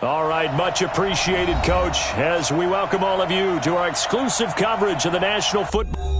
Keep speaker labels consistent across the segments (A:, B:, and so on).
A: All right, much appreciated, Coach, as we welcome all of you to our exclusive coverage of the National Football.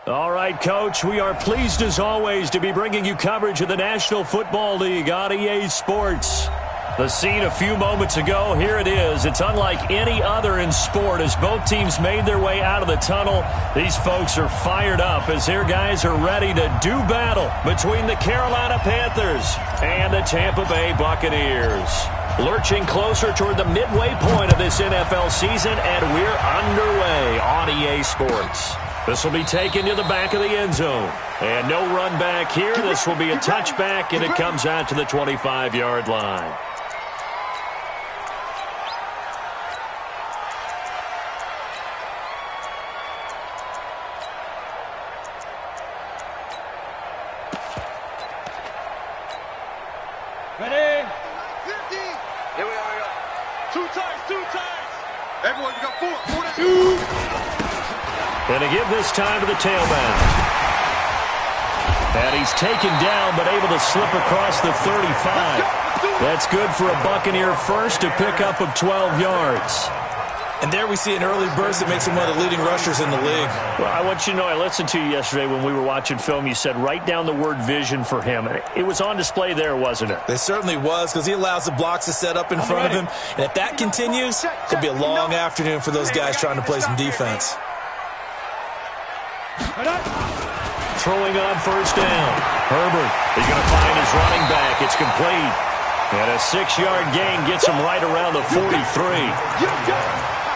A: All right, Coach, we are pleased as always to be bringing you coverage of the National Football League on EA Sports. The scene a few moments ago, here it is. It's unlike any other in sport as both teams made their way out of the tunnel. These folks are fired up as their guys are ready to do battle between the Carolina Panthers and the Tampa Bay Buccaneers. Lurching closer toward the midway point of this NFL season, and we're underway on EA Sports. This will be taken to the back of the end zone. And no run back here. This will be a touchback, and it comes out to the 25-yard line.
B: Ready? 50. Here we are. Two times. Everyone, you got four. Two.
A: And to give this time to the tailback. And he's taken down, but able to slip across the 35. That's good for a Buccaneer first to pick up of 12 yards.
C: And there we see an early burst that makes him one of the leading rushers in the league.
A: Well, I want you to know, I listened to you yesterday when we were watching film. You said write down the word vision for him. It was on display there, wasn't it?
C: It certainly was, because he allows the blocks to set up in front of him. And if that continues, it'll be a long afternoon for those guys trying to play some defense.
A: Throwing on first down. Herbert is going to find his running back. It's complete. And a 6-yard gain gets him right around the 43.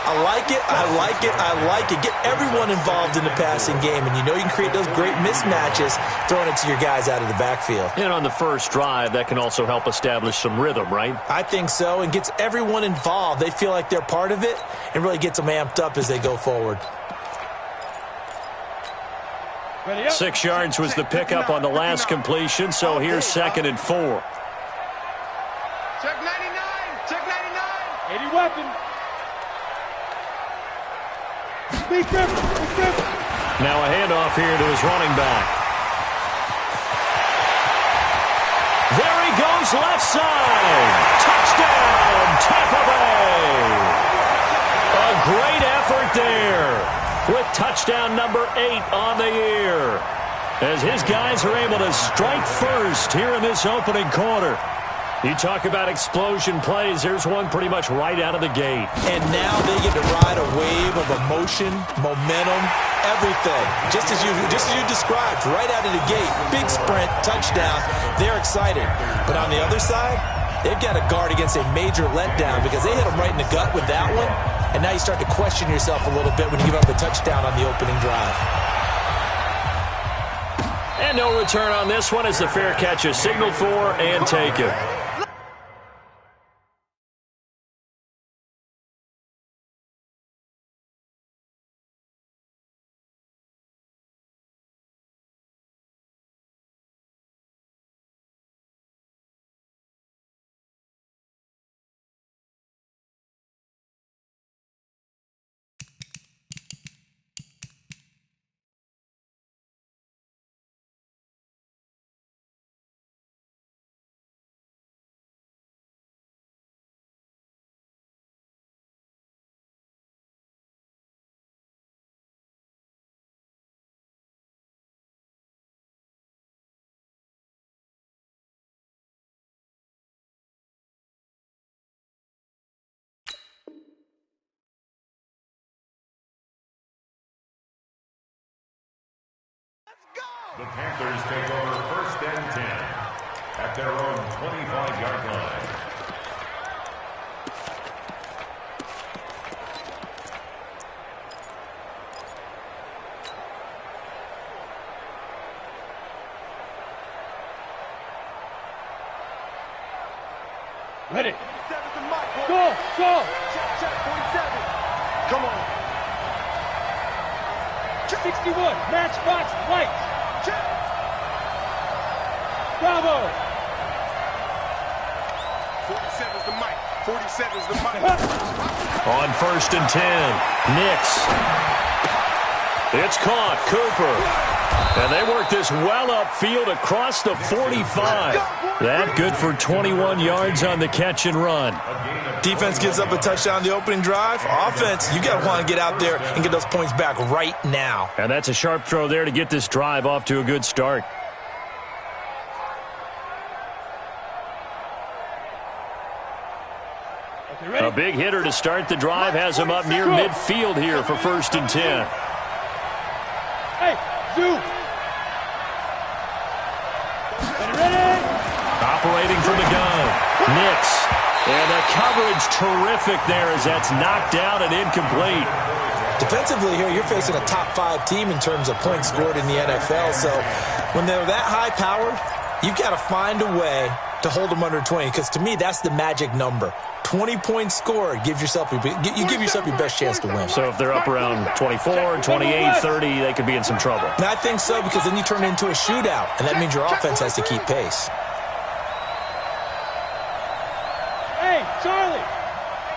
C: I like it, I like it, I like it. Get everyone involved in the passing game, and you know you can create those great mismatches throwing it to your guys out of the backfield.
A: And on the first drive, that can also help establish some rhythm, right?
C: I think so, and gets everyone involved. They feel like they're part of it and really gets them amped up as they go forward.
A: 6 yards was the pickup on the last completion, so here's 2nd and 4.
B: Check 99. Check 99.
D: 80 weapon.
A: Now a handoff here to his running back. There he goes, left side. Touchdown, Tampa Bay. A great effort there, with touchdown number 8 on the year, as his guys are able to strike first here in this opening quarter. You talk about explosion plays. There's one pretty much right out of the gate.
C: And now they get to ride a wave of emotion, momentum, everything. Just as you described, right out of the gate. Big sprint, touchdown. They're excited. But on the other side, they've got to guard against a major letdown because they hit them right in the gut with that one. And now you start to question yourself a little bit when you give up a touchdown on the opening drive.
A: And no return on this one as the fair catch is signaled for and taken.
E: The Panthers take over 1st and 10 at their own 25-yard line.
D: Ready. Go, go.
B: Check 47. Come on.
D: 61, matchbox, lights.
B: Check.
D: Bravo.
B: 47's the mic. 47's the mic.
A: On 1st and 10, Nix. It's caught, Cooper. And they work this well upfield across the 45. That good for 21 yards on the catch and run.
C: Defense gives up a touchdown on the opening drive. Offense, you got to want to get out there and get those points back right now.
A: And that's a sharp throw there to get this drive off to a good start. A big hitter to start the drive has him up near midfield here for 1st and 10.
D: Hey, Zoo. Ready?
A: Operating from the gun, Nix. And the coverage terrific there as that's knocked down and incomplete.
C: Defensively here, you're facing a top 5 team in terms of points scored in the NFL. So when they're that high powered, you've got to find a way to hold them under 20. Because to me, that's the magic number. 20 points scored gives yourself you give yourself your best chance to win.
A: So if they're up around 24, 28, 30, they could be in some trouble.
C: And I think so, because then you turn it into a shootout, and that means your offense has to keep pace.
D: Hey, Charlie.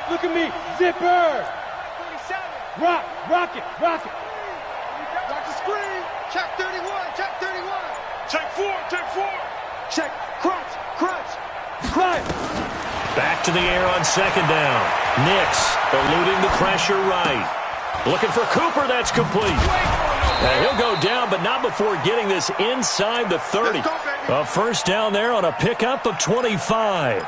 D: Look at me. Zipper. Rock it.
B: Watch the screen. Check 31. Check 31. Check 4. Check 4. Check. Crunch.
A: Back to the air on 2nd down. Nix eluding the pressure right. Looking for Cooper. That's complete. And he'll go down, but not before getting this inside the 30. A 1st down there on a pickup of 25.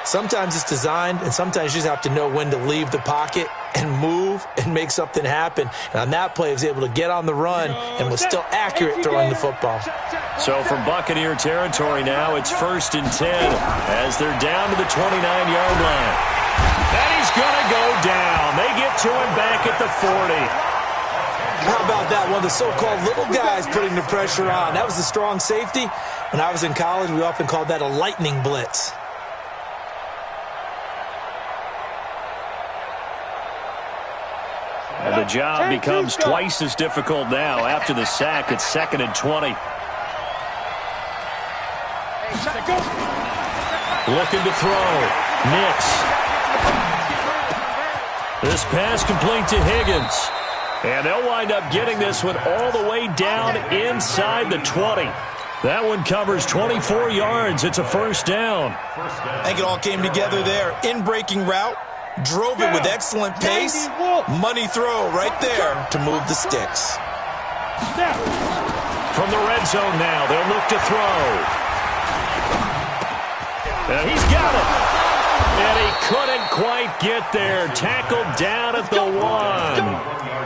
C: Sometimes it's designed, and sometimes you just have to know when to leave the pocket and move and make something happen. And on that play, he was able to get on the run and was still accurate throwing the football.
A: So from Buccaneer territory now, it's 1st and 10 as they're down to the 29-yard line. And he's going to go down. They get to him back at the 40.
C: How about that? One of the so-called little guys putting the pressure on. That was a strong safety. When I was in college, we often called that a lightning blitz.
A: And the job becomes twice as difficult now. After the sack, it's 2nd and 20. Looking to throw. Nix. This pass complete to Higgins. And they'll wind up getting this one all the way down inside the 20. That one covers 24 yards. It's a first down.
C: I think it all came together there. In-breaking route. Drove it with excellent pace. Money throw right there to move the sticks.
A: From the red zone now, they'll look to throw. And he's got it. And he couldn't quite get there. Tackled down at the 1.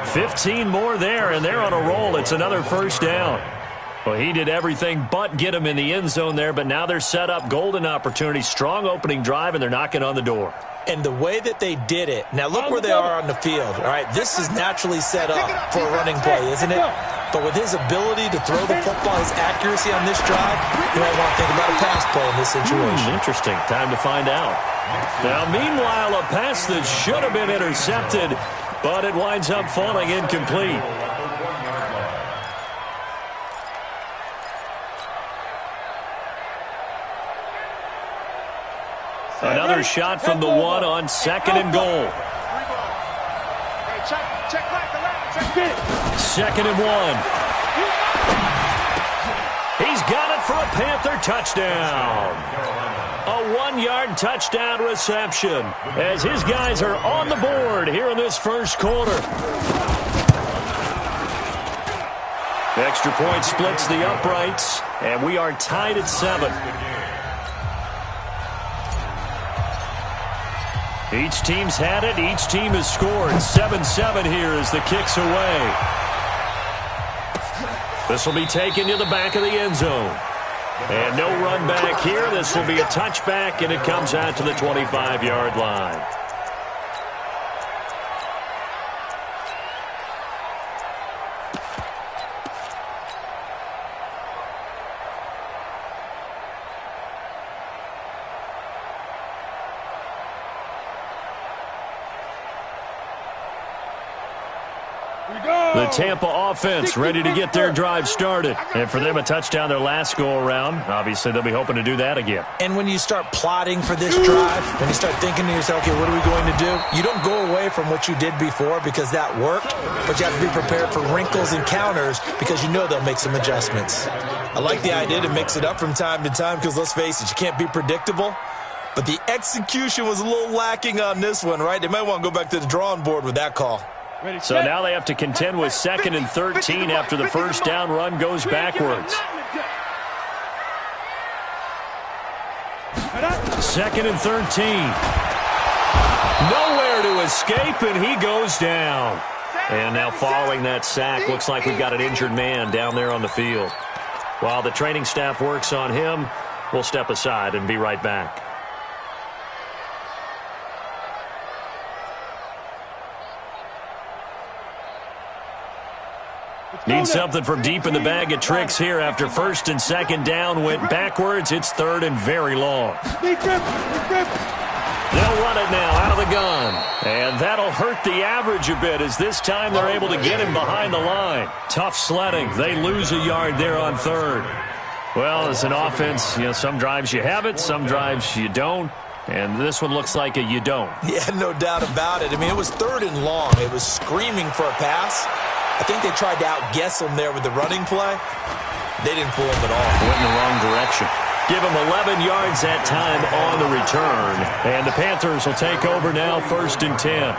A: 15 more there, and they're on a roll. It's another first down. Well, he did everything but get him in the end zone there, but now they're set up. Golden opportunity, strong opening drive, and they're knocking on the door.
C: And the way that they did it, now look where they are on the field. All right, this is naturally set up for a running play, isn't it? But with his ability to throw the football, his accuracy on this drive, you might want to think about a pass play in this situation.
A: Interesting. Time to find out. Now, meanwhile, a pass that should have been intercepted, but it winds up falling incomplete. Another shot from the 1 on 2nd and goal. 2nd and 1. He's got it for a Panther touchdown. A 1-yard touchdown reception as his guys are on the board here in this first quarter. The extra point splits the uprights, and we are tied at 7. Each team's had it. Each team has scored. 7-7 here as the kick's away. This will be taken to the back of the end zone. And no run back here. This will be a touchback, and it comes out to the 25-yard line. The Tampa offense ready to get their drive started. And for them, a touchdown their last go-around. Obviously, they'll be hoping to do that again.
C: And when you start plotting for this drive, when you start thinking to yourself, okay, what are we going to do? You don't go away from what you did before because that worked, but you have to be prepared for wrinkles and counters because you know they'll make some adjustments. I like the idea to mix it up from time to time because, let's face it, you can't be predictable. But the execution was a little lacking on this one, right? They might want to go back to the drawing board with that call.
A: So now they have to contend with 2nd and 13 after the first down run goes backwards. 2nd and 13. Nowhere to escape, and he goes down. And now following that sack, looks like we've got an injured man down there on the field. While the training staff works on him, we'll step aside and be right back. Need something from deep in the bag of tricks here after 1st and 2nd down went backwards. It's 3rd and very long. They'll run it now out of the gun. And that'll hurt the average a bit as this time they're able to get him behind the line. Tough sledding. They lose a yard there on 3rd. Well, as an offense, you know, some drives you have it, some drives you don't. And this one looks like a you don't.
C: Yeah, no doubt about it. I mean, it was 3rd and long. It was screaming for a pass. I think they tried to outguess him there with the running play. They didn't fool him at all.
A: Went in the wrong direction. Give him 11 yards that time on the return. And the Panthers will take over now, 1st and 10.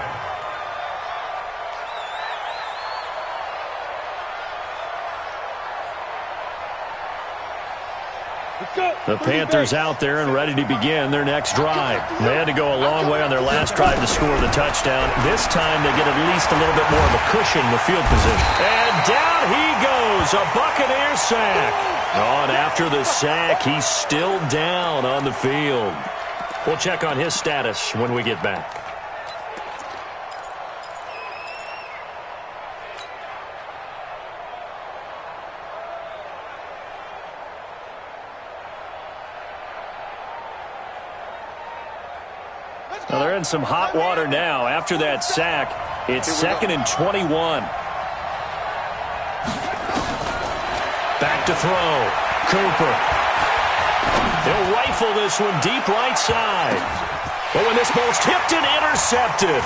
A: The Panthers out there and ready to begin their next drive. They had to go a long way on their last drive to score the touchdown. This time they get at least a little bit more of a cushion with field position. And down he goes, a Buccaneer sack. On after the sack, he's still down on the field. We'll check on his status when we get back. Well, they're in some hot water now. After that sack, it's 2nd and 21. Back to throw. Cooper. He'll rifle this one deep right side. But when this ball's tipped and intercepted.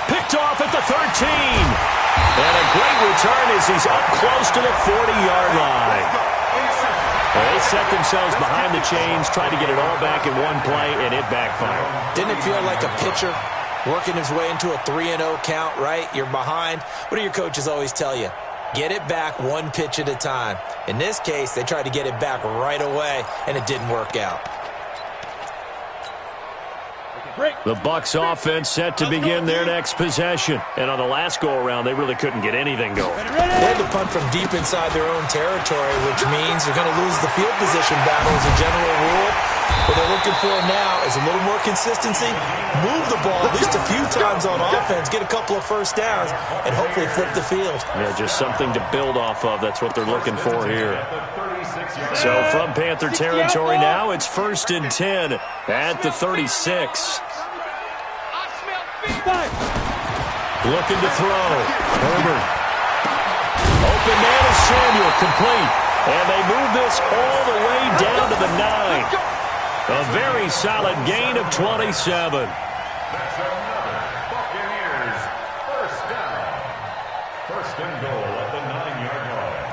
A: Picked off at the 13. And a great return as he's up close to the 40-yard line. Well, they set themselves behind the chains, trying to get it all back in one play, and it backfired.
C: Didn't it feel like a pitcher working his way into a 3-0 count, right? You're behind. What do your coaches always tell you? Get it back one pitch at a time. In this case, they tried to get it back right away, and it didn't work out.
A: The Bucs offense set to begin their next possession. And on the last go-around, they really couldn't get anything going.
C: They had to punt from deep inside their own territory, which means you're going to lose the field position battle as a general rule. What they're looking for now is a little more consistency, move the ball at least a few times on offense, get a couple of first downs, and hopefully flip the field.
A: Yeah, just something to build off of. That's what they're looking for here. So from Panther territory now, it's 1st and 10 at the 36. Looking to throw. Herbert. Open man is Samuel, complete. And they move this all the way down to the 9. A very solid gain of 27.
E: That's another Buccaneers first down. 1st and goal at the 9-yard line.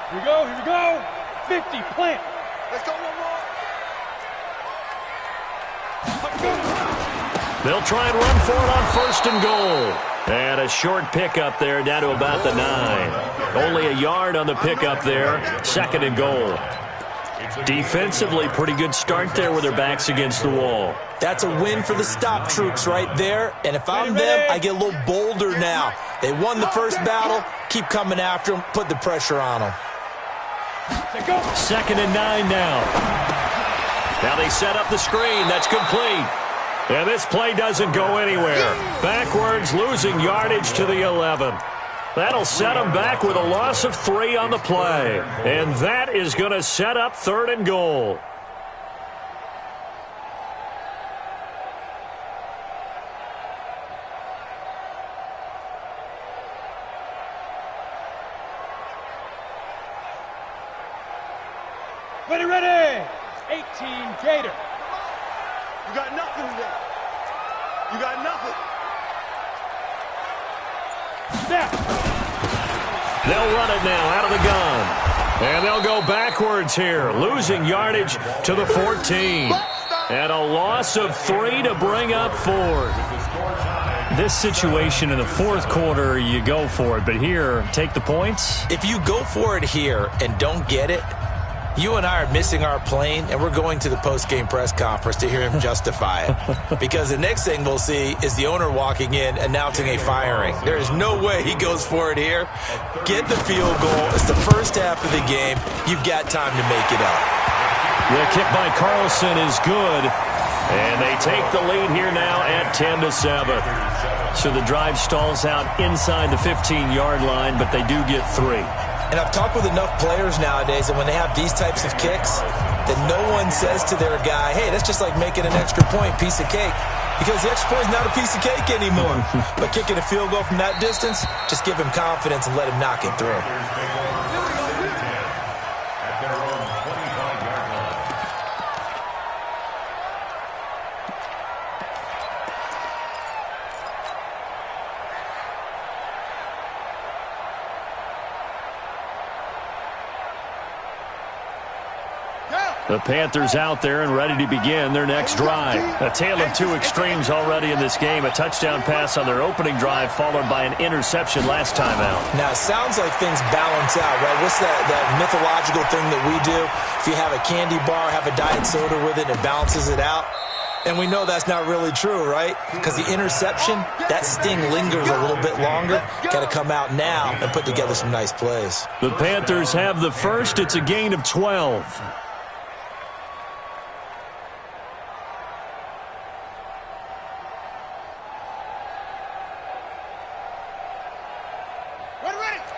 D: Here we go, here we go. 50, plant.
B: Let's go one more.
A: They'll try and run for it on 1st and goal. And a short pickup there down to about the 9. Only a yard on the pickup there. 2nd and goal. Defensively, pretty good start there with their backs against the wall.
C: That's a win for the stop troops right there. And if I'm them, I get a little bolder now. They won the first battle. Keep coming after them. Put the pressure on them.
A: 2nd and 9 now. Now they set up the screen. That's complete. And this play doesn't go anywhere. Backwards, losing yardage to the 11. That'll set them back with a loss of 3 on the play. And that is going to set up 3rd and goal.
D: Ready. 18, Gator.
B: You got nothing there. You got nothing.
D: Snap.
A: They'll run it now out of the gun. And they'll go backwards here, losing yardage to the 14. And a loss of 3 to bring up 4th. This situation in the 4th quarter, you go for it. But here, take the points.
C: If you go for it here and don't get it, you and I are missing our plane, and we're going to the post-game press conference to hear him justify it. Because the next thing we'll see is the owner walking in announcing a firing. There is no way he goes for it here. Get the field goal. It's the first half of the game. You've got time to make it up.
A: The kick by Carlson is good. And they take the lead here now at 10-7. So the drive stalls out inside the 15-yard line, but they do get 3.
C: And I've talked with enough players nowadays that when they have these types of kicks, that no one says to their guy, hey, that's just like making an extra point, piece of cake. Because the extra point is not a piece of cake anymore. But kicking a field goal from that distance, just give him confidence and let him knock it through.
E: At their own 25-yard line.
A: The Panthers out there and ready to begin their next drive. A tale of 2 extremes already in this game. A touchdown pass on their opening drive followed by an interception last time out.
C: Now, it sounds like things balance out, right? What's that mythological thing that we do? If you have a candy bar, have a diet soda with it, it balances it out. And we know that's not really true, right? Because the interception, that sting lingers a little bit longer. Got to come out now and put together some nice plays.
A: The Panthers have the first. It's a gain of 12.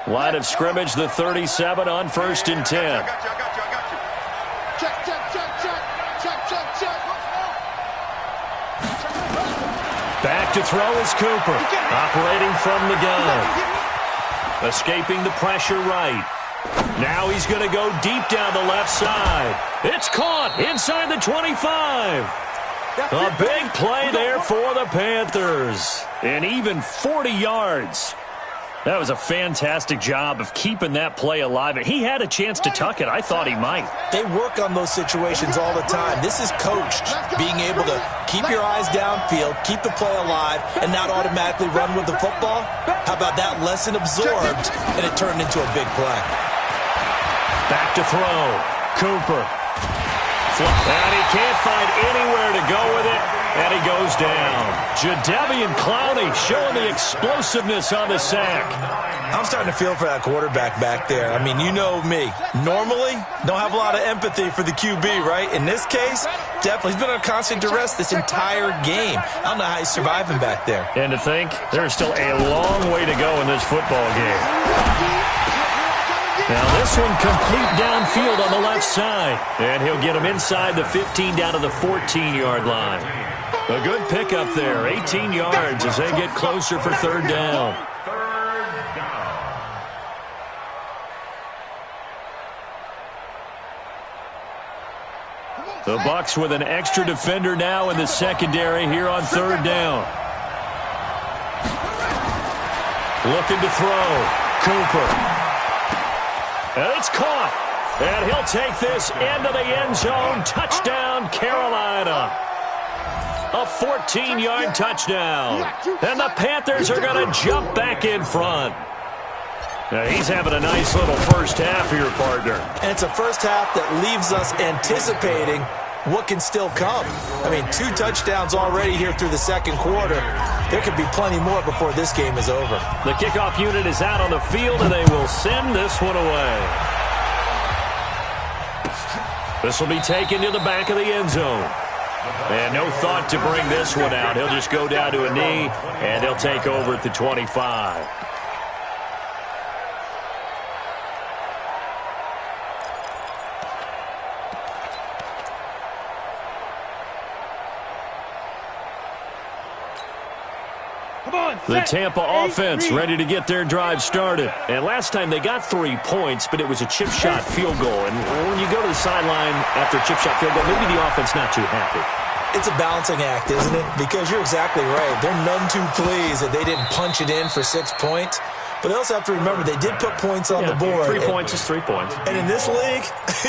A: Line of scrimmage, the 37 on 1st and 10. to throw is Cooper. Operating from the gun. Escaping the pressure right. Now he's going to go deep down the left side. It's caught inside the 25. A big play there for the Panthers. And even 40 yards. That was a fantastic job of keeping that play alive. He had a chance to tuck it. I thought he might.
C: They work on those situations all the time. This is coached, being able to keep your eyes downfield, keep the play alive, and not automatically run with the football. How about that lesson absorbed, and it turned into a big play.
A: Back to throw. Cooper. And he can't find anywhere to go with it, and he goes down. Jadeveon Clowney showing the explosiveness on the sack.
C: I'm starting to feel for that quarterback back there. I mean, you know me. Normally, don't have a lot of empathy for the QB, right? In this case, definitely. He's been on constant duress this entire game. I don't know how he's surviving back there.
A: And to think, there's still a long way to go in this football game. Now this one complete downfield on the left side. And he'll get him inside the 15 down to the 14-yard line. A good pickup there. 18 yards as they get closer for third down. The Bucs with an extra defender now in the secondary here on third down. Looking to throw. Cooper. And it's caught. And he'll take this into the end zone. Touchdown, Carolina. A 14-yard touchdown. And the Panthers are going to jump back in front. Now he's having a nice little first half here, partner.
C: And it's a first half that leaves us anticipating what can still come. I mean, 2 touchdowns already here through the second quarter. There could be plenty more before this game is over.
A: The kickoff unit is out on the field, and they will send this one away. This will be taken to the back of the end zone. And no thought to bring this one out. He'll just go down to a knee, and he'll take over at the 25. The Tampa offense ready to get their drive started. And last time they got 3 points, but it was a chip shot field goal. And when you go to the sideline after a chip shot field goal, maybe the offense not too happy.
C: It's a balancing act, isn't it? Because you're exactly right. They're none too pleased that they didn't punch it in for 6 points. But they also have to remember they did put points on the board.
A: 3 points is 3 points.
C: And in this league,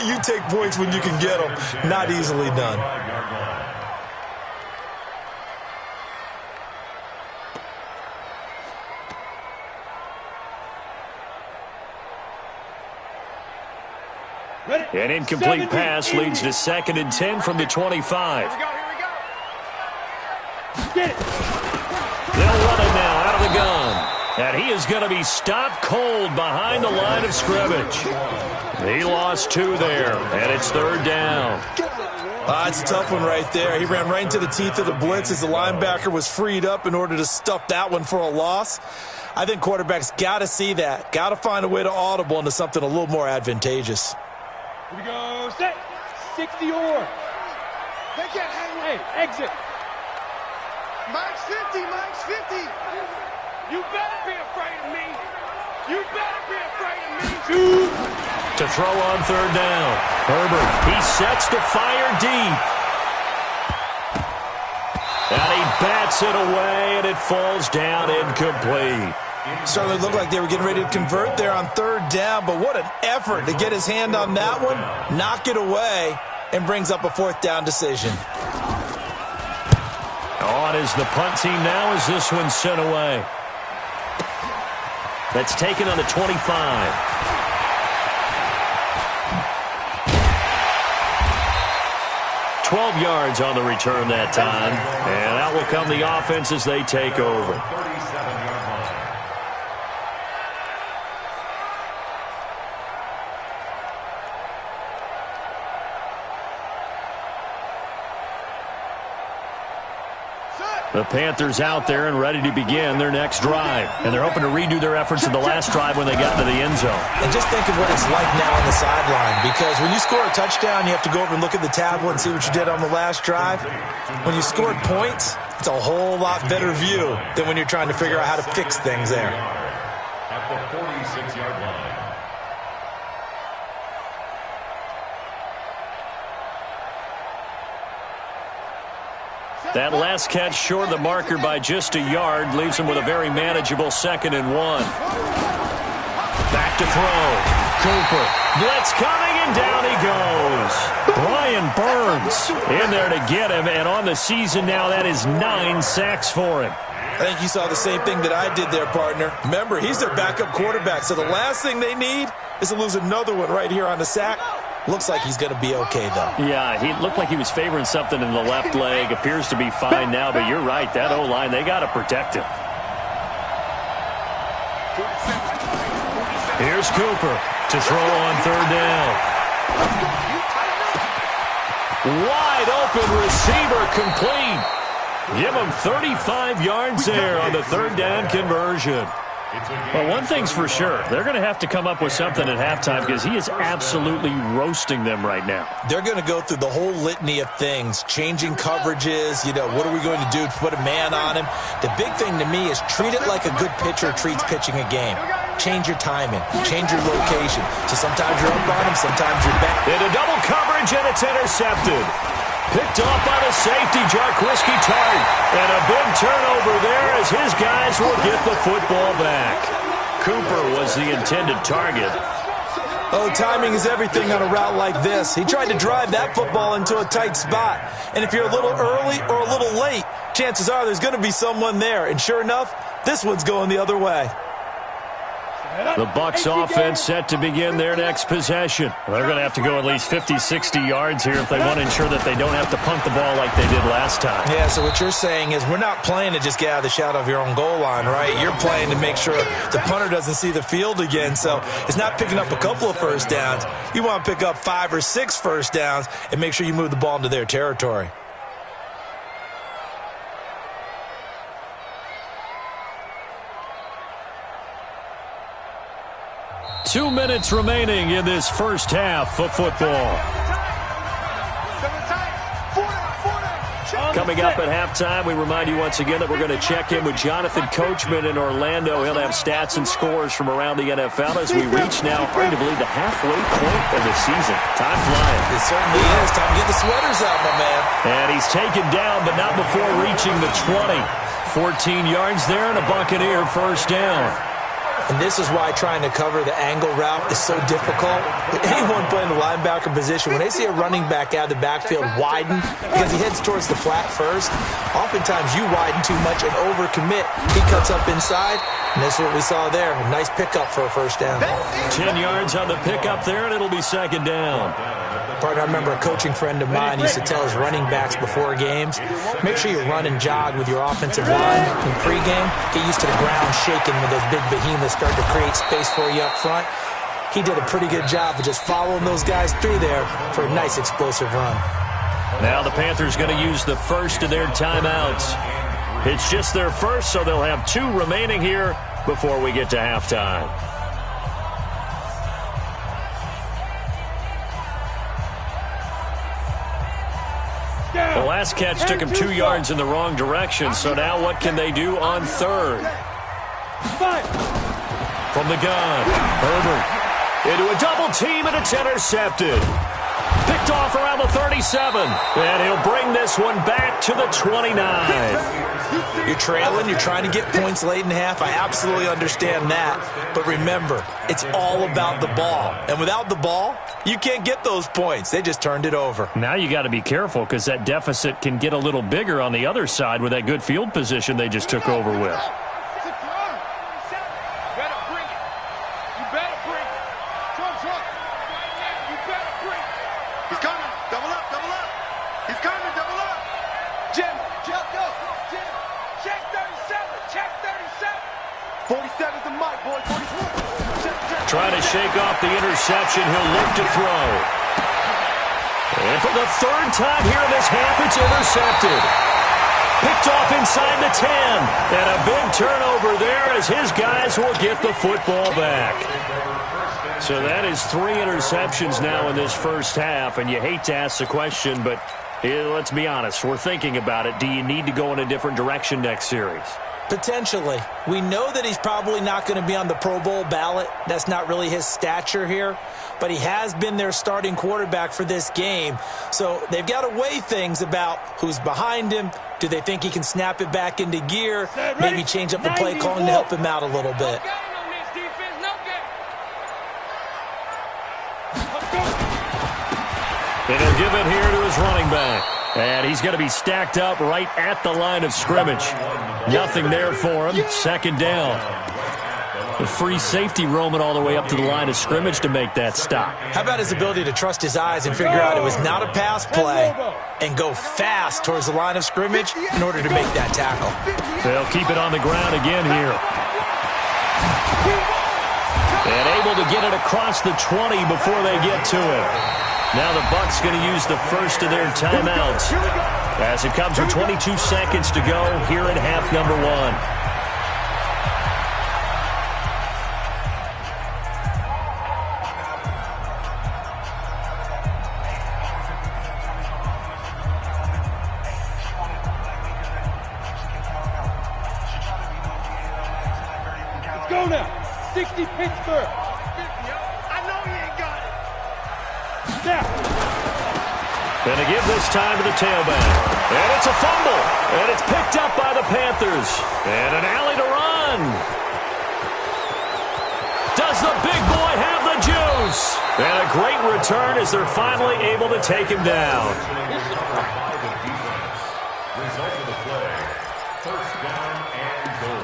C: you take points when you can get them. Not easily done.
A: An incomplete pass leads to 2nd and 10 from the 25.
B: Here we go.
D: Get it.
A: They'll run it now out of the gun. And he is going to be stopped cold behind the line of scrimmage. He lost 2 there, and it's third down.
C: It's a tough one right there. He ran right into the teeth of the blitz as the linebacker was freed up in order to stuff that one for a loss. I think quarterbacks got to see that. Got to find a way to audible into something a little more advantageous.
D: Here we go. Set. 60 or.
B: They can't hang with
D: Hey, exit.
B: Mike's 50, Mike's 50.
D: You better be afraid of me. You better be afraid of me.
A: To throw on third down. Herbert, he sets to fire deep. And he bats it away, and it falls down incomplete.
C: Certainly looked like they were getting ready to convert there on third down, but what an effort to get his hand on that one, knock it away, and brings up a 4th down decision.
A: On is the punt team now as this one's sent away. That's taken on the 25. "12 yards on the return that time. And out will come the offense as they take over.
E: 37-yard line.
A: The Panthers out there and ready to begin their next drive. And they're hoping to redo their efforts in the last drive when they got to the end zone.
C: And just think of what it's like now on the sideline, because when you score a touchdown, you have to go over and look at the tablet and see what you did on the last drive. When you scored points, it's a whole lot better view than when you're trying to figure out how to fix things there.
E: At the 46-yard line.
A: That last catch short of the marker by just a yard leaves him with a very manageable 2nd and 1. Back to throw. Cooper. Blitz coming, and down he goes. Brian Burns in there to get him, and on the season now, that is 9 sacks for him.
C: I think you saw the same thing that I did there, partner. Remember, he's their backup quarterback, so the last thing they need is to lose another one right here on the sack. Looks like he's going to be okay, though.
A: Yeah, he looked like he was favoring something in the left leg. Appears to be fine now, but you're right. That O-line, they got to protect him. Here's Cooper to throw on 3rd down. Wide open receiver complete. Give him 35 yards there on the 3rd down conversion. Well, one thing's for sure. They're going to have to come up with something at halftime because he is absolutely roasting them right now.
C: They're going to go through the whole litany of things, changing coverages, what are we going to do to put a man on him? The big thing to me is treat it like a good pitcher treats pitching a game. Change your timing, change your location. So sometimes you're up on him, sometimes you're back.
A: Into double coverage, and it's intercepted. Picked off by the safety, Jarquiski Tart. And a big turnover there as his guys will get the football back. Cooper was the intended target.
C: Oh, timing is everything on a route like this. He tried to drive that football into a tight spot. And if you're a little early or a little late, chances are there's going to be someone there. And sure enough, this one's going the other way.
A: The Bucs offense set to begin their next possession. They're going to have to go at least 50, 60 yards here if they want to ensure that they don't have to punt the ball like they did last time.
C: Yeah, so what you're saying is we're not playing to just get out of the shadow of your own goal line, right? You're playing to make sure the punter doesn't see the field again. So it's not picking up a couple of first downs. You want to pick up 5 or 6 first downs and make sure you move the ball into their territory.
A: Two minutes remaining in this first half of football. Coming up at halftime, we remind you once again that we're going to check in with Jonathan Coachman in Orlando. He'll have stats and scores from around the NFL as we reach now, arguably, the halfway point of the season. Time flying.
C: It certainly is. Time to get the sweaters out, my man.
A: And he's taken down, but not before reaching the 20. 14 yards there and a Buccaneer first down.
C: And this is why trying to cover the angle route is so difficult. Anyone playing the linebacker position, when they see a running back out of the backfield widen because he heads towards the flat first, oftentimes you widen too much and overcommit. He cuts up inside, and that's what we saw there. A nice pickup for a first down.
A: 10 yards on the pickup there, and it'll be second down.
C: Partner, I remember a coaching friend of mine used to tell his running backs before games, make sure you run and jog with your offensive line in pregame. Get used to the ground shaking when those big behemoths start to create space for you up front. He did a pretty good job of just following those guys through there for a nice explosive run.
A: Now the Panthers going to use the first of their timeouts. It's just their first, so they'll have 2 remaining here before we get to halftime. The last catch took him 2 yards in the wrong direction, so now what can they do on third? From the gun, Herbert into a double team, and it's intercepted. Picked off around the 37, and he'll bring this one back to the 29.
C: You're trailing, you're trying to get points late in half. I absolutely understand that. But remember, it's all about the ball. And without the ball, you can't get those points. They just turned it over.
A: Now you got to be careful because that deficit can get a little bigger on the other side with that good field position they just took over with. Trying to shake off the interception. He'll look to throw. And for the 3rd time here in this half, it's intercepted. Picked off inside the 10. And a big turnover there as his guys will get the football back. So that is 3 interceptions now in this first half. And you hate to ask the question, but let's be honest. We're thinking about it. Do you need to go in a different direction next series?
C: Potentially. We know that he's probably not going to be on the Pro Bowl ballot. That's not really his stature here. But he has been their starting quarterback for this game. So they've got to weigh things about who's behind him. Do they think he can snap it back into gear? Maybe change up the play calling to help him out a little bit.
A: And he'll give it here to his running back. And he's going to be stacked up right at the line of scrimmage. Nothing there for him. Second down. The free safety roaming all the way up to the line of scrimmage to make that stop.
C: How about his ability to trust his eyes and figure out it was not a pass play and go fast towards the line of scrimmage in order to make that tackle.
A: They'll keep it on the ground again here. And able to get it across the 20 before they get to it. Now the Bucs going to use the first of their timeouts as it comes with 22 seconds to go here in half number 1.
B: Let's go now. 60 Pittsburgh. I know you ain't got it. Snap.
A: Going to give this time to the tailback. And it's a fumble. And it's picked up by the Panthers. And an alley to run. Does the big boy have the juice? And a great return as they're finally able to take him down.
E: Result of the play, first down and goal.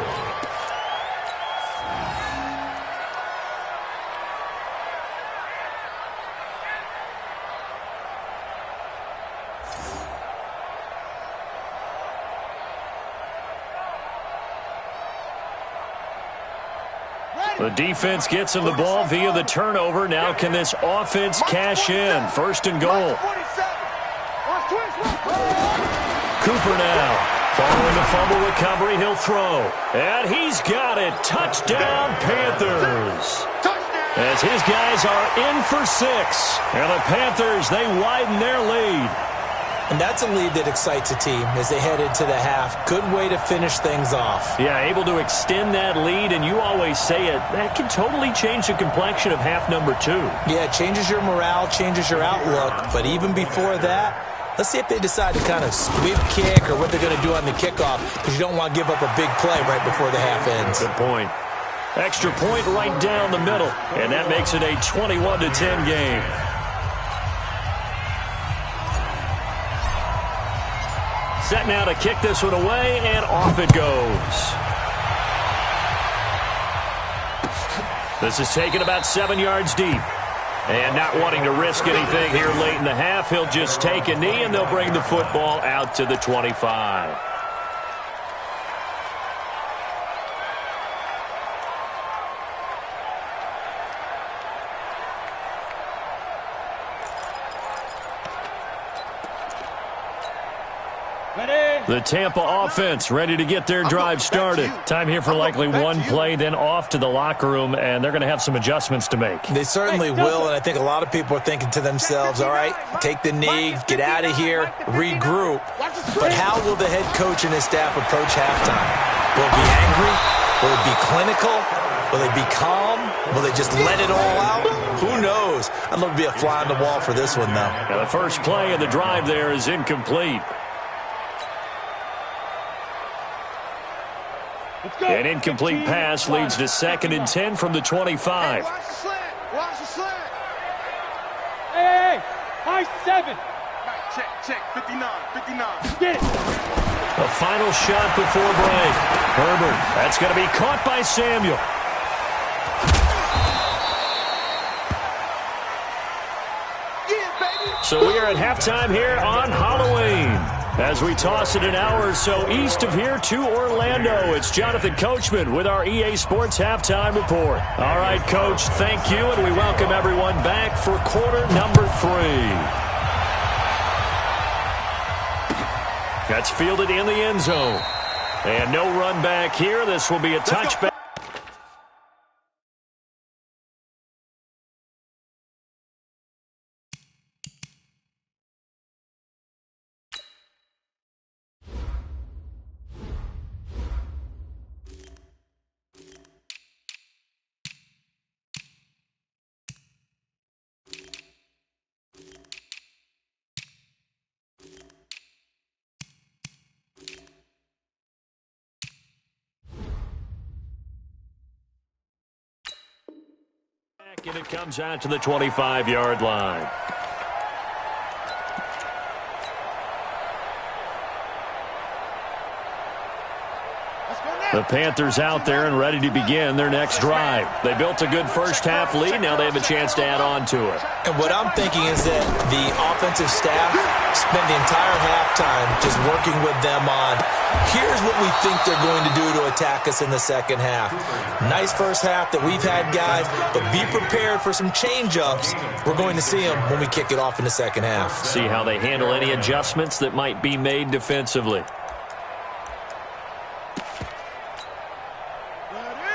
A: The defense gets him the ball via the turnover. Now can this offense cash in? First and goal. Cooper now. Following the fumble recovery, he'll throw. And he's got it. Touchdown, Panthers. As his guys are in for 6. And the Panthers, they widen their lead.
C: And that's a lead that excites a team as they head into the half. Good way to finish things off.
A: Yeah, able to extend that lead, and you always say it, that can totally change the complexion of half number 2.
C: Yeah, it changes your morale, changes your outlook. But even before that, let's see if they decide to kind of squib kick or what they're going to do on the kickoff, because you don't want to give up a big play right before the half ends.
A: Good point. Extra point right down the middle, and that makes it a 21-10 game. Set now to kick this one away, and off it goes. This is taken about 7 yards deep. And not wanting to risk anything here late in the half, he'll just take a knee, and they'll bring the football out to the 25. The Tampa offense ready to get their drive started. Time here for likely one play, then off to the locker room, and they're going to have some adjustments to make.
C: They certainly will, and I think a lot of people are thinking to themselves, all right, take the knee, get out of here, regroup. But how will the head coach and his staff approach halftime? Will it be angry? Will it be clinical? Will they be calm? Will they just let it all out? Who knows? I'd love to be a fly on the wall for this one, though.
A: Now the first play of the drive there is incomplete. An incomplete pass leads to 2nd and 10 from the 25.
B: Hey, watch the slant. Watch the slant. Hey, high 7. Check. 59. Get it.
A: A final shot before break. Herbert, that's going to be caught by Samuel.
B: Yeah, baby.
A: So we are at halftime here on Halloween. As we toss it an hour or so east of here to Orlando, it's Jonathan Coachman with our EA Sports Halftime Report. All right, Coach, thank you, and we welcome everyone back for quarter number 3. That's fielded in the end zone. And no run back here. This will be a touchback. And it comes out to the 25-yard line. The Panthers out there and ready to begin their next drive. They built a good first-half lead. Now they have a chance to add on to it.
C: And what I'm thinking is that the offensive staff spent the entire halftime just working with them on, here's what we think they're going to do to attack us in the second half. Nice first half that we've had, guys, but be prepared for some change-ups. We're going to see them when we kick it off in the second half.
A: See how they handle any adjustments that might be made defensively.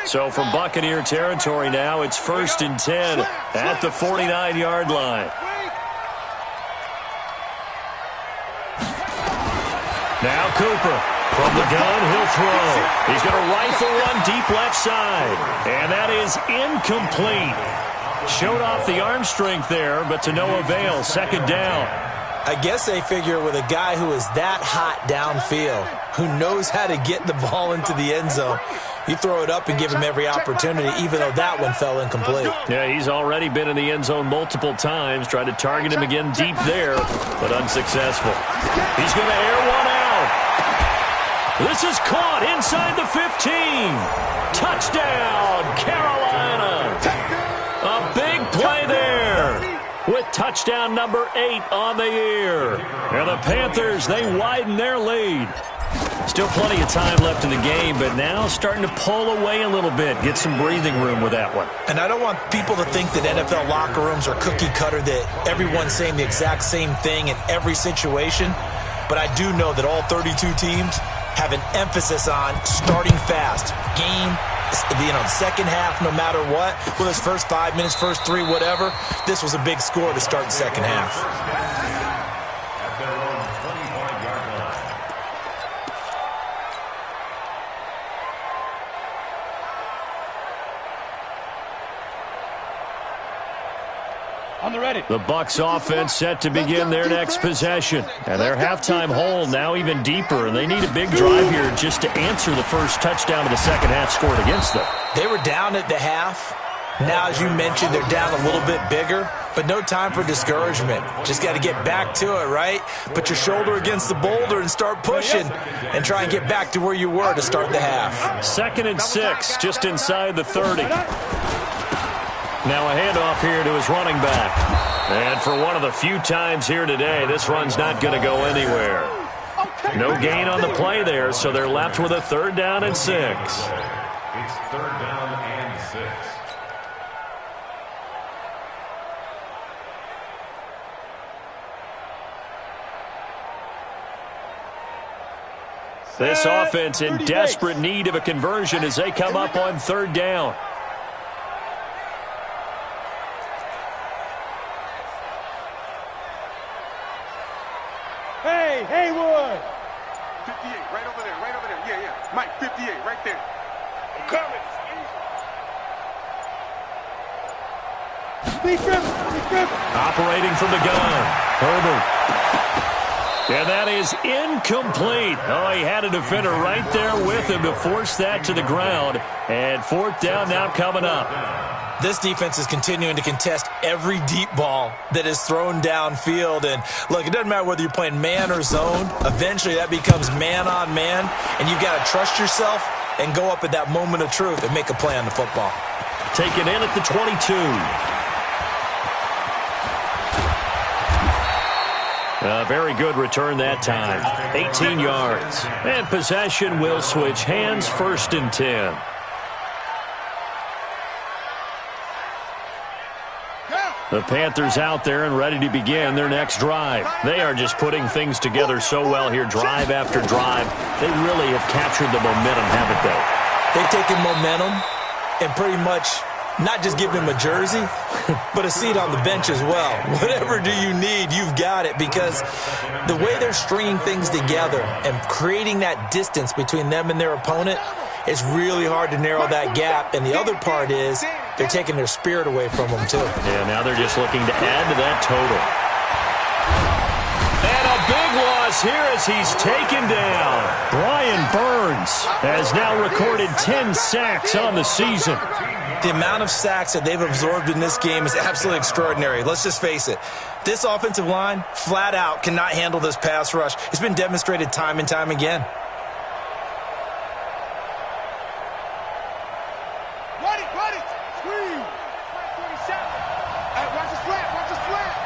A: So from Buccaneer territory now, it's 1st and 10 at the 49-yard line. Now Cooper from the gun, he'll throw. He's going to rifle one deep left side, and that is incomplete. Showed off the arm strength there, but to no avail. Second down.
C: I guess they figure with a guy who is that hot downfield, who knows how to get the ball into the end zone, you throw it up and give him every opportunity, even though that one fell incomplete.
A: Yeah, he's already been in the end zone multiple times. Tried to target him again deep there, but unsuccessful. He's going to air one out. This is caught inside the 15. Touchdown, Carolina. A big play there with touchdown number 8 on the year. And the Panthers, they widen their lead. Still plenty of time left in the game, but now starting to pull away a little bit. Get some breathing room with that one.
C: And I don't want people to think that NFL locker rooms are cookie cutter, that everyone's saying the exact same thing in every situation. But I do know that all 32 teams have an emphasis on starting fast. Game, second half, no matter what. Whether it's first 5 minutes, first 3, whatever. This was a big score to start the second half.
E: At their own 25-yard line.
B: On the ready.
A: The Bucs offense set to begin their next possession. And their halftime hole now even deeper, and they need a big drive here just to answer the first touchdown of the second half scored against them.
C: They were down at the half. Now, as you mentioned, they're down a little bit bigger, but no time for discouragement. Just got to get back to it, right? Put your shoulder against the boulder and start pushing and try and get back to where you were to start the half.
A: 2nd and 6, just inside the 30. Now a handoff here to his running back. And for one of the few times here today, this run's not going to go anywhere. No gain on the play there, so they're left with a 3rd down and 6.
E: It's 3rd down and 6.
A: This offense in desperate need of a conversion as they come up on 3rd down.
B: Hey, Haywood.
D: 58, right over there, right over there. Yeah, yeah. Mike, 58, right there. I'm coming.
B: Lee Griffin.
A: Operating from the gun. Herbert. And that is incomplete. Oh, he had a defender right there with him to force that to the ground. And 4th down now coming up.
C: This defense is continuing to contest every deep ball that is thrown downfield. And, look, it doesn't matter whether you're playing man or zone. Eventually that becomes man on man. And you've got to trust yourself and go up at that moment of truth and make a play on the football.
A: Taken in at the 22. A very good return that time. 18 yards. And possession will switch hands, 1st and 10.
D: Yeah.
A: The Panthers out there and ready to begin their next drive. They are just putting things together so well here, drive after drive. They really have captured the momentum, haven't they?
C: They've taken momentum and pretty much not just given him a jersey, but a seat on the bench as well. Whatever do you need, you've got it, because the way they're stringing things together and creating that distance between them and their opponent, it's really hard to narrow that gap. And the other part is they're taking their spirit away from them, too.
A: Yeah, now they're just looking to add to that total. And a big loss here as he's taken down. Brian Burns has now recorded 10 sacks on the season.
C: The amount of sacks that they've absorbed in this game is absolutely extraordinary. Let's just face it. This offensive line, flat out, cannot handle this pass rush. It's been demonstrated time and time again.
B: Ready. Squeeze. 27. Hey, watch the slant. Watch the slant.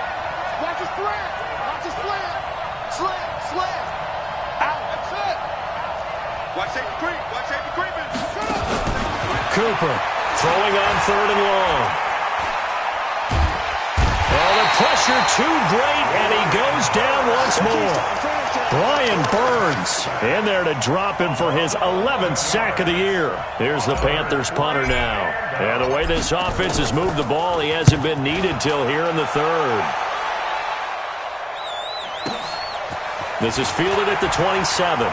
B: Watch the slant. Watch the slant. Slant. Out. That's it. Watch safety creep. Watch safety creeping.
A: Cooper throwing on 3rd and long. Well, the pressure too great, and he goes down once more. Brian Burns in there to drop him for his 11th sack of the year. Here's the Panthers punter now. And the way this offense has moved the ball, he hasn't been needed till here in the 3rd. This is fielded at the 27.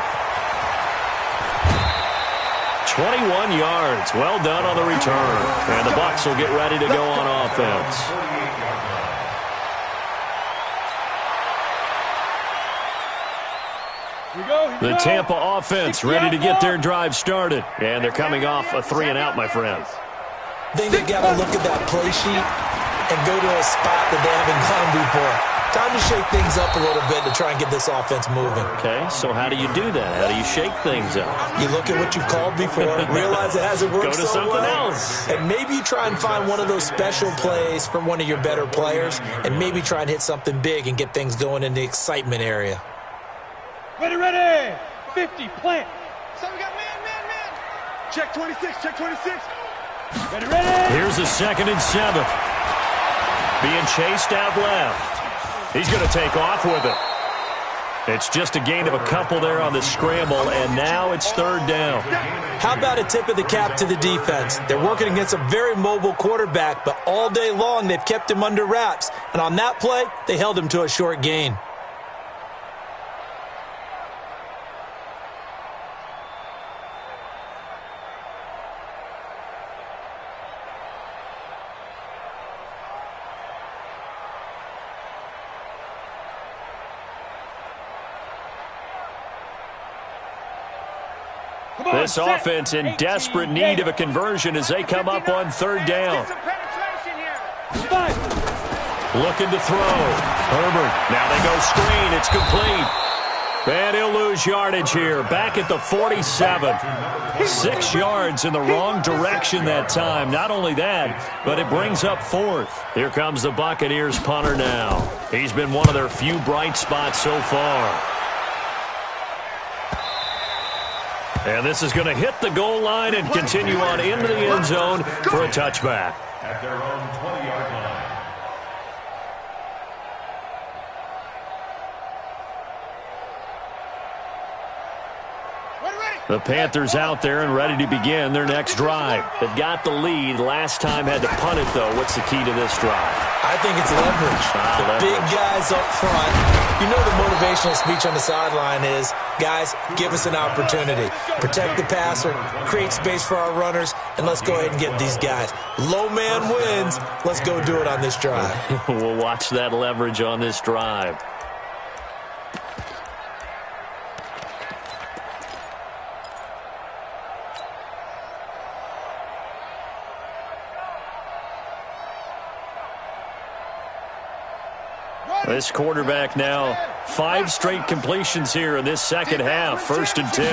A: 21 yards. Well done on the return. And the Bucs will get ready to go on offense. The Tampa offense ready to get their drive started. And they're coming off a 3-and-out, my friend.
C: I think they've got to look at that play sheet and go to a spot that they haven't gone before. Time to shake things up a little bit to try and get this offense moving.
A: Okay, so how do you do that? How do you shake things up?
C: You look at what you've called before, realize it hasn't worked
A: so well. Go to something else.
C: And maybe you try and find one of those special plays from one of your better players, and maybe try and hit something big and get things going in the excitement area.
B: Ready. 50, plant. So we got man. Check 26. Ready.
A: Here's a 2nd and 7. Being chased out left. He's going to take off with it. It's just a gain of a couple there on the scramble, and now it's 3rd down.
C: How about a tip of the cap to the defense? They're working against a very mobile quarterback, but all day long they've kept him under wraps. And on that play, they held him to a short gain.
A: This offense in desperate need of a conversion as they come up on 3rd down. Looking to throw. Herbert. Now they go screen. It's complete. And he'll lose yardage here. Back at the 47. 6 yards in the wrong direction that time. Not only that, but it brings up 4th. Here comes the Buccaneers punter now. He's been one of their few bright spots so far. And this is going to hit the goal line and continue on into the end zone for a touchback.
E: At their own 20-yard line.
A: The Panthers out there and ready to begin their next drive. They've got the lead. Last time had to punt it, though. What's the key to this drive?
C: I think it's leverage. The big guys up front. You know the motivational speech on the sideline is, guys, give us an opportunity. Protect the passer, create space for our runners, and let's go ahead and get these guys. Low man wins. Let's go do it on this drive.
A: We'll watch that leverage on this drive. This quarterback now 5 straight completions here in this second half. 1st and 10.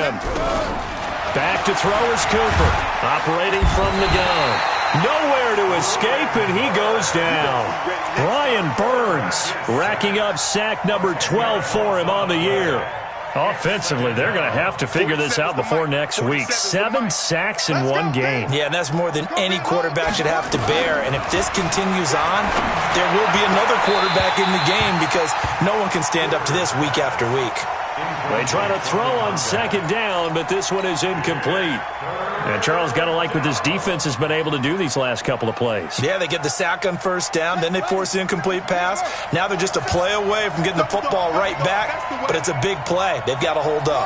A: Back to throw is Cooper. Operating from the gun. Nowhere to escape, and he goes down. Brian Burns racking up sack number 12 for him on the year. Offensively, they're going to have to figure this out before next week. 7 sacks in one game.
C: Yeah, and that's more than any quarterback should have to bear. And if this continues on, there will be another quarterback in the game because no one can stand up to this week after week.
A: They try to throw on second down, but this one is incomplete. And Charles, got to like what this defense has been able to do these last couple of plays.
C: Yeah, they get the sack on first down, then they force the incomplete pass. Now they're just a play away from getting the football right back, but it's a big play. They've got to hold up.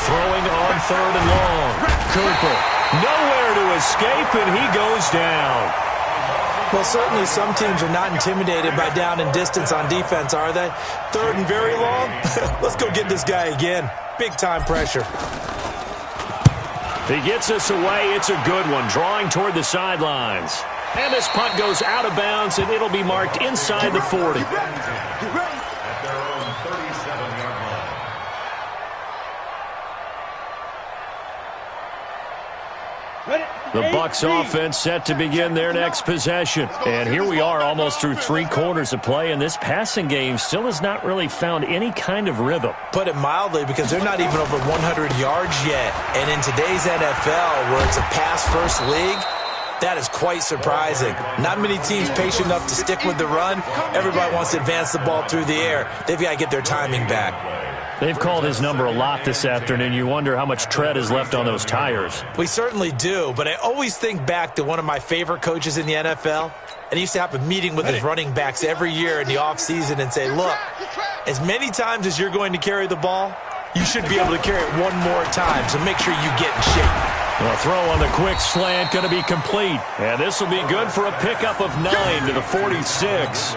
A: Throwing on 3rd and long. Cooper, nowhere to escape, and he goes down.
C: Well, certainly some teams are not intimidated by down and distance on defense, are they? 3rd and very long? Let's go get this guy again. Big-time pressure.
A: He gets us away. It's a good one, drawing toward the sidelines. And this punt goes out of bounds, and it'll be marked inside the 40.
E: At their own 37-yard line.
A: The Bucs offense set to begin their next possession. And here we are almost through 3 quarters of play, and this passing game still has not really found any kind of rhythm.
C: Put it mildly, because they're not even over 100 yards yet. And in today's NFL, where it's a pass-first league, that is quite surprising. Not many teams patient enough to stick with the run. Everybody wants to advance the ball through the air. They've got to get their timing back.
A: They've called his number a lot this afternoon. You wonder how much tread is left on those tires.
C: We certainly do, but I always think back to one of my favorite coaches in the NFL, and he used to have a meeting with his running backs every year in the offseason and say, look, as many times as you're going to carry the ball, you should be able to carry it one more time, so make sure you get in shape.
A: The throw on the quick slant going to be complete. And this will be good for a pickup of 9 to the 46.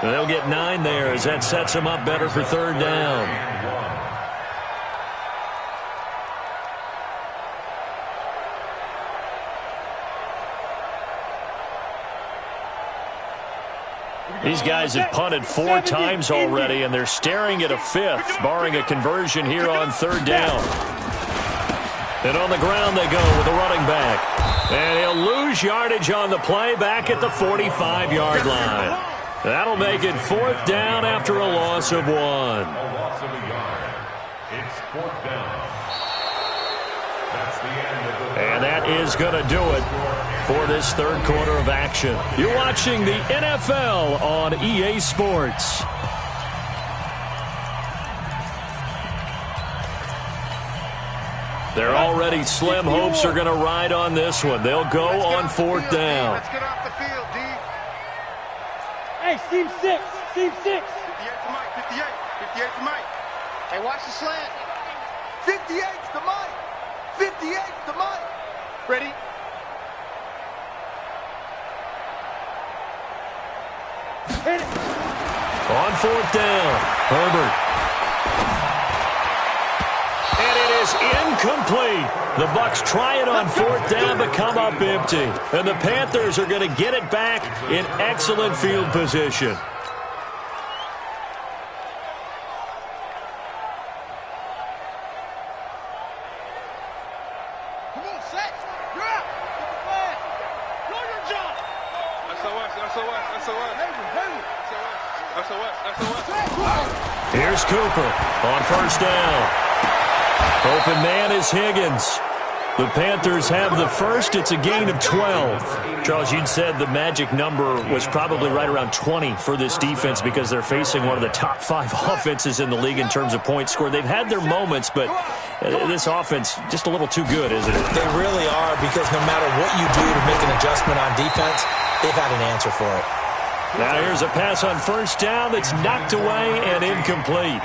A: They'll get 9 there as that sets them up better for 3rd down. These guys have punted 4 times already, and they're staring at a 5th, barring a conversion here on 3rd down. And on the ground they go with the running back. And he'll lose yardage on the play back at the 45-yard line. That'll make it 4th down after a loss of 1.
E: A loss of a yard. It's 4th down. That's the end of the...
A: And that is going to do it for this 3rd quarter of action. You're watching the NFL on EA Sports. They're already slim hopes are going to ride on this one. They'll go on 4th down.
B: Let's get off the field, D.
D: Hey, Team 6. Team 6.
B: 58 to Mike. 58. 58 to Mike. Hey, watch the slant. 58 to Mike. 58 to Mike. Ready?
D: Hit it.
A: On 4th down, Herbert. And it is incomplete. The Bucs try it on 4th down but come up empty. And the Panthers are going to get it back in excellent field position.
B: Come on, set. You're out. Get the flag. Do your job.
A: Here's Cooper on 1st down. Open man is Higgins. The Panthers have the first. It's a gain of 12. Charles, you'd said the magic number was probably right around 20 for this defense because they're facing one of the top 5 offenses in the league in terms of points scored. They've had their moments, but this offense just a little too good, isn't it?
C: They really are, because no matter what you do to make an adjustment on defense, they've had an answer for it.
A: Now here's a pass on 1st down that's knocked away and incomplete.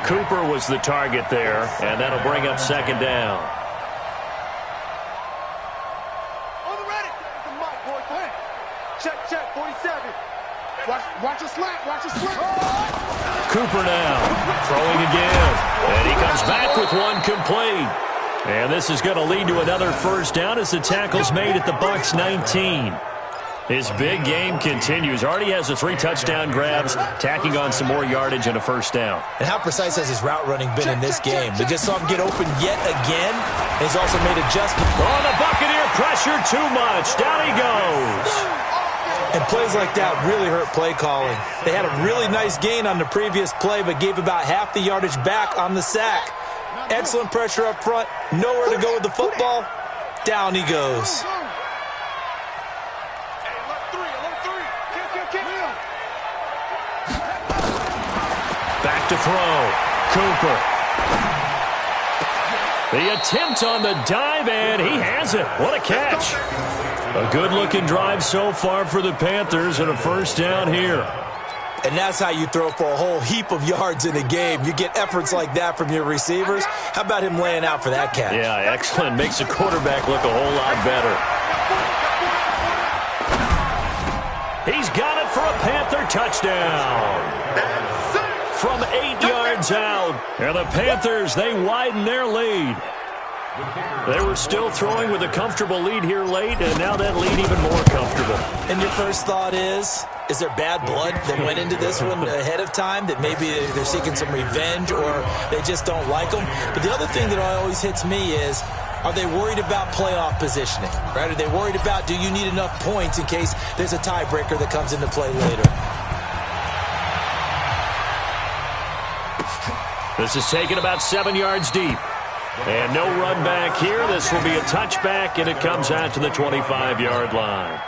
A: Cooper was the target there, and that'll bring up 2nd down.
B: On the ready. Mike, boy, go ahead. Check, 47. Watch your slant, watch your slant.
A: Cooper now throwing again, and he comes back with one complete. And this is going to lead to another 1st down as the tackle's made at the Bucs 19. His big game continues. Already has the 3 touchdown grabs, tacking on some more yardage and a 1st down.
C: And how precise has his route running been in this game? They just saw him get open yet again. And he's also made adjustments.
A: Oh, the Buccaneer pressure too much. Down he goes.
C: And plays like that really hurt play calling. They had a really nice gain on the previous play, but gave about half the yardage back on the sack. Excellent pressure up front. Nowhere to go with the football. Down he goes.
A: Back to throw. Cooper. The attempt on the dive, and he has it. What a catch. A good-looking drive so far for the Panthers, and a first down here.
C: And that's how you throw for a whole heap of yards in a game. You get efforts like that from your receivers. How about him laying out for that catch?
A: Yeah, excellent. Makes the quarterback look a whole lot better. He's got it for a Panther touchdown. From 8 yards out. And the Panthers, they widen their lead. They were still throwing with a comfortable lead here late, and now that lead even more comfortable.
C: And your first thought is there bad blood that went into this one ahead of time, that maybe they're seeking some revenge or they just don't like them? But the other thing that always hits me is, are they worried about playoff positioning? Right? Are they worried about, do you need enough points in case there's a tiebreaker that comes into play later?
A: This is taken about 7 yards deep. And no run back here. This will be a touchback, and it comes out to the 25-yard line.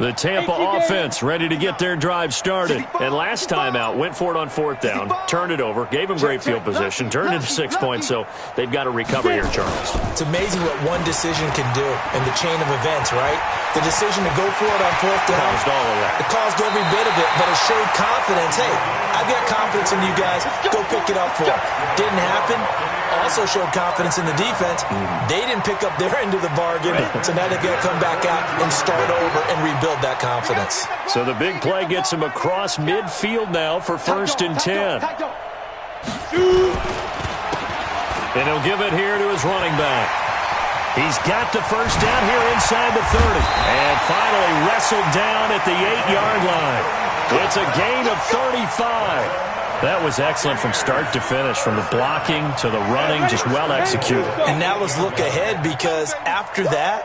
A: The Tampa offense ready to get their drive started. And last time out, went for it on fourth down, turned it over, gave them great field position, turned into 6 points, so they've got to recover here, Charles.
C: It's amazing what one decision can do in the chain of events, right? The decision to go for it on fourth down.
A: Caused all of that.
C: It caused every bit of it, but it showed confidence. Hey, I've got confidence in you guys. Go pick it up for it. Didn't happen. Also showed confidence in the defense. They didn't pick up their end of the bargain, so now they've got to come back out and start over and rebuild that confidence.
A: So the big play gets him across midfield now for 1st and 10. And he'll give it here to his running back. He's got the first down here inside the 30. And finally wrestled down at the 8-yard line. It's a gain of 35. That was excellent from start to finish, from the blocking to the running, just well executed.
C: And now let's look ahead, because after that,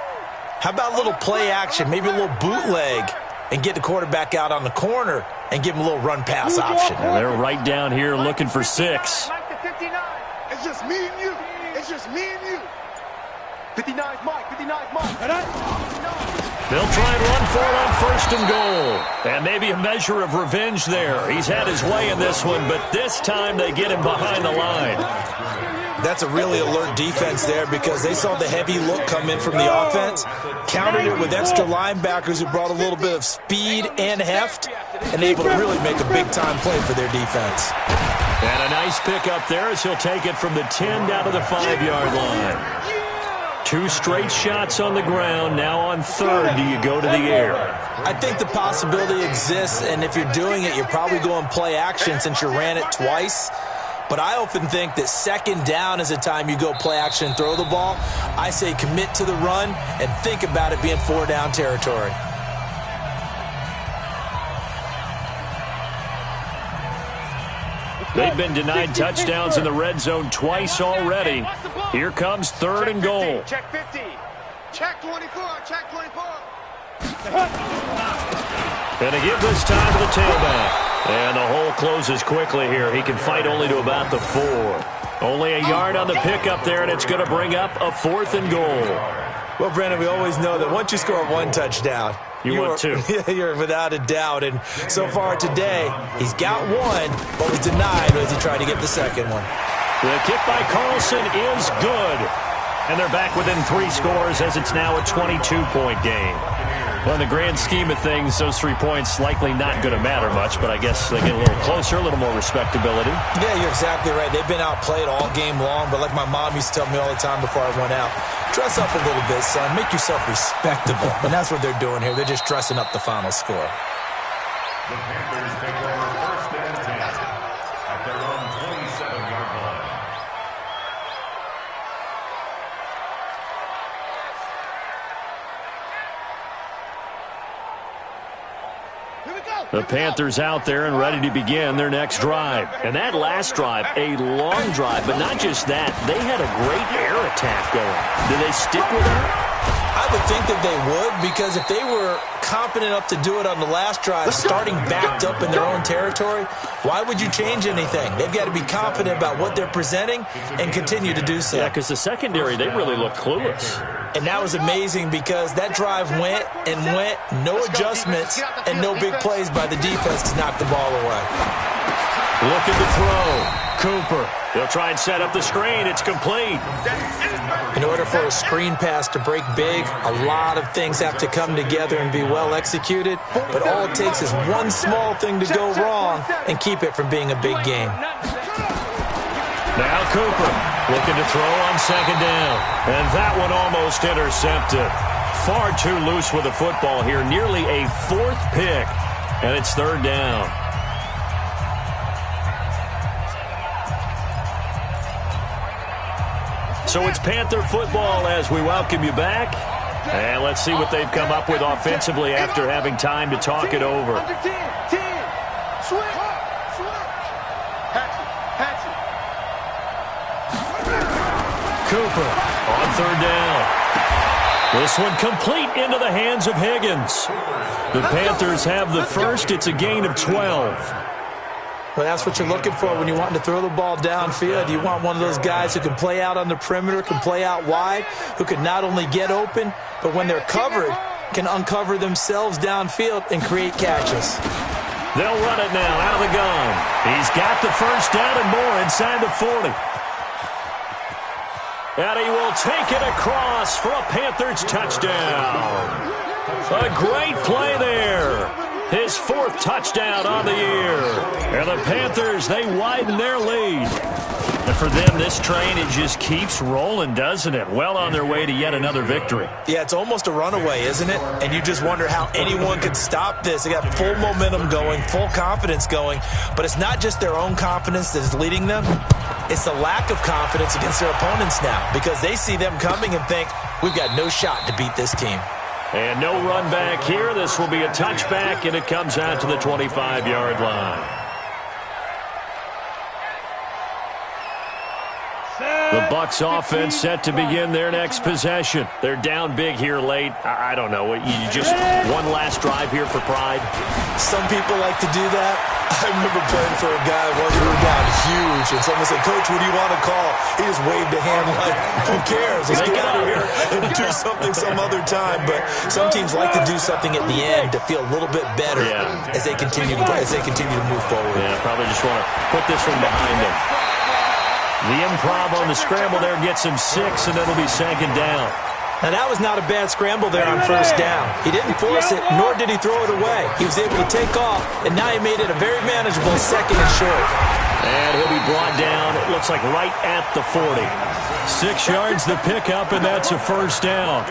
C: how about a little play action, maybe a little bootleg, and get the quarterback out on the corner and give him a little run-pass option.
A: And they're right down here looking for 6.
B: It's just me and you. It's just me and you. 59's Mike. 59's Mike.
A: They'll try and run for it on 1st and goal. And maybe a measure of revenge there. He's had his way in this one, but this time they get him behind the line.
C: That's a really alert defense there, because they saw the heavy look come in from the offense, countered it with extra linebackers who brought a little bit of speed and heft, and able to really make a big-time play for their defense.
A: And a nice pickup there as he'll take it from the 10 down to the 5-yard line. 2 straight shots on the ground. Now on 3rd, do you go to the air?
C: I think the possibility exists, and if you're doing it, you're probably going play action since you ran it twice. But I often think that 2nd down is the time you go play action and throw the ball. I say commit to the run and think about it being 4-down territory.
A: They've been denied touchdowns in the red zone twice already. Here comes 3rd and goal.
B: Check 50. Check 24. Check 24.
A: And to give this time to the tailback. And the hole closes quickly here. He can fight only to about the 4. Only a yard on the pickup there, and it's going to bring up a 4th and goal.
C: Well, Brandon, we always know that once you score 1 touchdown,
A: you want 2.
C: You're without a doubt. And so far today, he's got 1, but was denied as he tried to get the 2nd one.
A: The kick by Carlson is good. And they're back within 3 scores as it's now a 22-point game. Well, in the grand scheme of things, those 3 points likely not going to matter much, but I guess they get a little closer, a little more respectability.
C: Yeah, you're exactly right. They've been outplayed all game long, but like my mom used to tell me all the time before I went out, dress up a little bit, son. Make yourself respectable. And that's what they're doing here. They're just dressing up the final score.
E: The Panthers take over 1st and 10 at
A: The Panthers out there and ready to begin their next drive. And that last drive, a long drive, but not just that. They had a great air attack going. Do they stick with that?
C: I would think that they would, because if they were confident enough to do it on the last drive, starting backed up in their own territory, why would you change anything? They've got to be confident about what they're presenting and continue to do so.
A: Yeah, because the secondary, they really look clueless.
C: And that was amazing because that drive went and went, no adjustments and no big plays by the defense to knock the ball away.
A: Looking to throw. Cooper. They'll try and set up the screen. It's complete.
C: In order for a screen pass to break big, a lot of things have to come together and be well executed. But all it takes is one small thing to go wrong and keep it from being a big game.
A: Now Cooper looking to throw on second down. And that one almost intercepted. Far too loose with the football here. Nearly a fourth pick. And it's third down. So it's Panther football as we welcome you back. And let's see what they've come up with offensively after having time to talk it over. Cooper on third down. This one complete into the hands of Higgins. The Panthers have the first. It's a gain of 12.
C: Well, that's what you're looking for when you're wanting to throw the ball downfield. You want one of those guys who can play out on the perimeter, can play out wide, who can not only get open, but when they're covered, can uncover themselves downfield and create catches.
A: They'll run it now out of the gun. He's got the first down and more inside the 40. And he will take it across for a Panthers touchdown. A great play there. His fourth touchdown on the year. And the Panthers, they widen their lead. And for them, this train, it just keeps rolling, doesn't it? Well on their way to yet another victory.
C: Yeah, it's almost a runaway, isn't it? And you just wonder how anyone could stop this. They got full momentum going, full confidence going. But it's not just their own confidence that is leading them. It's the lack of confidence against their opponents now, because they see them coming and think, we've got no shot to beat this team.
A: And no run back here. This will be a touchback, and it comes out to the 25-yard line. The Bucs offense set to begin their next possession. They're down big here late. I don't know. You just one last drive here for pride?
C: Some people like to do that. I remember playing for a guy once we were down huge, and someone said, Coach, what do you want to call? He just waved a hand like, who cares? Let's get out of here and do something some other time. But some teams like to do something at the end to feel a little bit better as they continue to move forward.
A: Yeah, probably just want to put this one behind them. The improv on the scramble there gets him 6, and it'll be second down.
C: Now, that was not a bad scramble there on first down. He didn't force it, nor did he throw it away. He was able to take off, and now he made it a very manageable second and short.
A: And he'll be brought down, it looks like right at the 40. 6 yards the pickup, and that's a first down.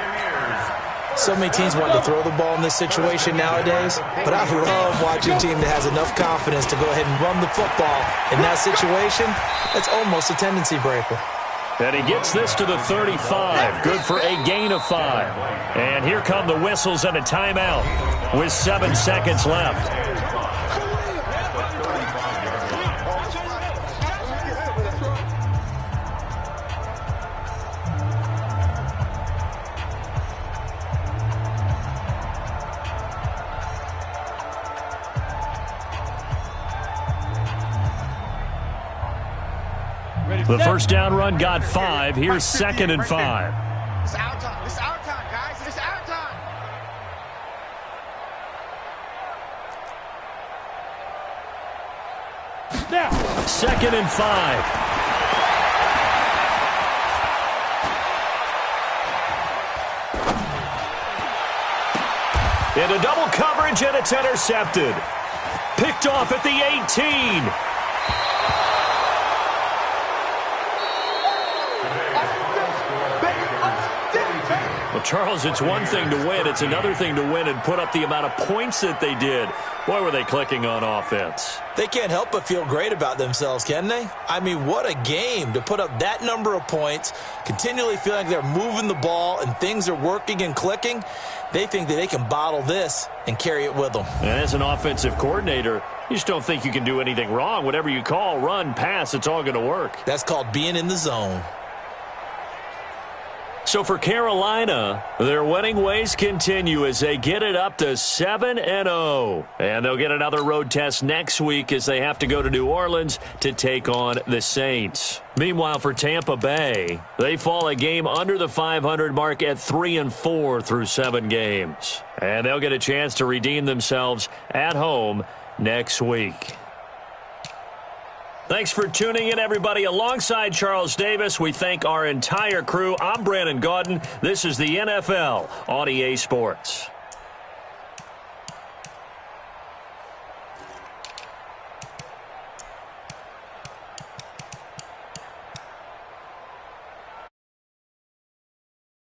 C: So many teams want to throw the ball in this situation nowadays, but I love watching a team that has enough confidence to go ahead and run the football. In that situation, it's almost a tendency breaker.
A: And he gets this to the 35. Good for a gain of 5. And here come the whistles and a timeout with 7 seconds left. The first down run got 5. Here's second and 5.
B: It's our time. It's our time, guys. It's our time.
A: Now, second and 5. Into double coverage, and it's intercepted. Picked off at the 18. Well, Charles, it's one thing to win. It's another thing to win and put up the amount of points that they did. Boy, were they clicking on offense.
C: They can't help but feel great about themselves, can they? I mean, what a game to put up that number of points, continually feeling like they're moving the ball and things are working and clicking. They think that they can bottle this and carry it with them.
A: And as an offensive coordinator, you just don't think you can do anything wrong. Whatever you call, run, pass, it's all going to work.
C: That's called being in the zone.
A: So for Carolina, their winning ways continue as they get it up to 7-0. And they'll get another road test next week as they have to go to New Orleans to take on the Saints. Meanwhile, for Tampa Bay, they fall a game under the 500 mark at 3-4 through 7 games. And they'll get a chance to redeem themselves at home next week. Thanks for tuning in, everybody. Alongside Charles Davis, we thank our entire crew. I'm Brandon Gaudin. This is the NFL on EA Sports.